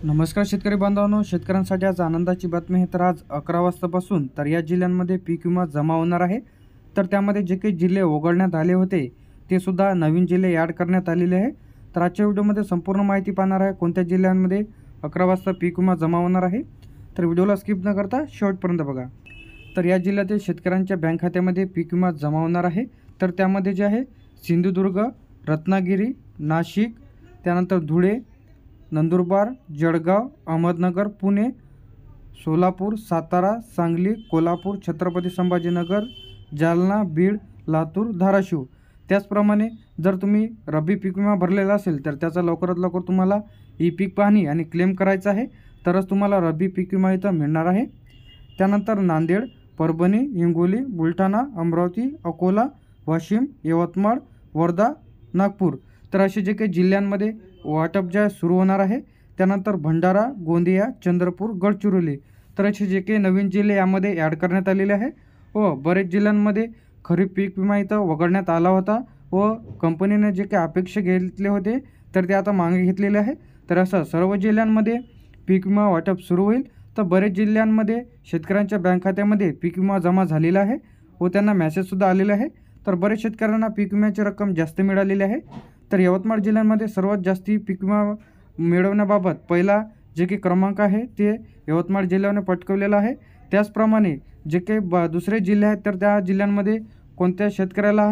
नमस्कार शेतकरी बांधवांनो, शेतकऱ्यांसाठी आज आनंदाची बातमी आहे। तर आज 11 वाजतापासून तर या जिल्ह्यांमध्ये पीक विमा जमा होणार आहे। तर त्यामध्ये जे काही जिल्हे वगळण्यात आले होते ते सुद्धा नवीन जिल्हे ॲड करण्यात आलेले आहे। तर आजच्या व्हिडिओमध्ये संपूर्ण माहिती पाहणार आहे, कोणत्या जिल्ह्यांमध्ये 11 वाजता पीक विमा जमा होणार आहे। तर व्हिडिओला स्किप न करता शेवटपर्यंत बघा। तर या जिल्ह्यातील शेतकऱ्यांच्या बँक खात्यामध्ये पीक विमा जमा होणार आहे। तर त्यामध्ये जे आहे सिंधुदुर्ग, रत्नागिरी, नाशिक, त्यानंतर धुळे, नंदुरबार, जळगाव, अहमदनगर, पुणे, सोलापूर, सातारा, सांगली, कोल्हापूर, छत्रपती संभाजीनगर, जालना, बीड, लातूर, धाराशिव। त्याचप्रमाणे जर तुम्ही रब्बी पीक विमा भरलेला असेल तर त्याचा लवकरात लवकर तुम्हाला ई पीक पाहणी आणि क्लेम करायचा आहे, तरच तुम्हाला रब्बी पीक विमा इथं मिळणार आहे। त्यानंतर नांदेड, परभणी, हिंगोली, बुलढाणा, अमरावती, अकोला, वाशिम, यवतमाळ, वर्धा, नागपूर तर असे जे काही जिल्ह्यांमध्ये वाटप जे सुरू होणार आहे। त्यानंतर भंडारा, गोंदिया, चंद्रपूर, गडचिरोली तर असे जे काही नवीन जिल्हे यामध्ये ॲड करण्यात आलेले आहे। व बरेच जिल्ह्यांमध्ये खरीप पीक विमा इथं वगळण्यात आला होता व कंपनीने जे काही अपेक्षा घेतले होते तर ते आता मागे घेतलेले आहे। तर असं सर्व जिल्ह्यांमध्ये पीक विमा वाटप सुरू होईल। तर बरेच जिल्ह्यांमध्ये शेतकऱ्यांच्या बँक खात्यामध्ये पीक विमा जमा झालेला आहे व त्यांना मेसेजसुद्धा आलेला आहे। तर बरेच शेतकऱ्यांना पीक विम्याची रक्कम जास्त मिळालेली आहे। तर यवतमाळ जिल्ह्यामध्ये सर्वात जास्ती पीक विमा मिळवण्याबाबत पहिला जे काही क्रमांक आहे ते यवतमाळ जिल्ह्याने पटकवलेला आहे। त्याचप्रमाणे जे काही दुसरे जिल्हे आहेत तर त्या जिल्ह्यांमध्ये कोणत्या शेतकऱ्याला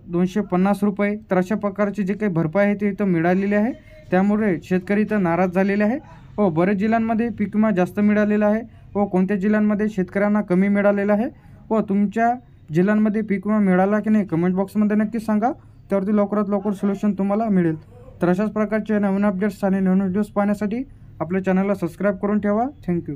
250 रुपये तर अशा प्रकारची जे काही भरपाई आहे ते इथं मिळालेली आहे। त्यामुळे शेतकरी इथं नाराज झालेले आहे व बरेच जिल्ह्यांमध्ये पीक विमा जास्त मिळालेला आहे व कोणत्या जिल्ह्यांमध्ये शेतकऱ्यांना कमी मिळालेला आहे। व तुमच्या जिल्ह्यांमध्ये पीक विमा मिळाला की नाही कमेंट बॉक्समध्ये नक्की सांगा, त्यावरती लवकरात लवकर सोल्युशन तुम्हाला मिळेल। तर अशाच प्रकारचे नवीन अपडेट्स आणि नवीन व्हिडिओज पाहण्यासाठी आपल्या चॅनलला सबस्क्राईब करून ठेवा। थँक्यू।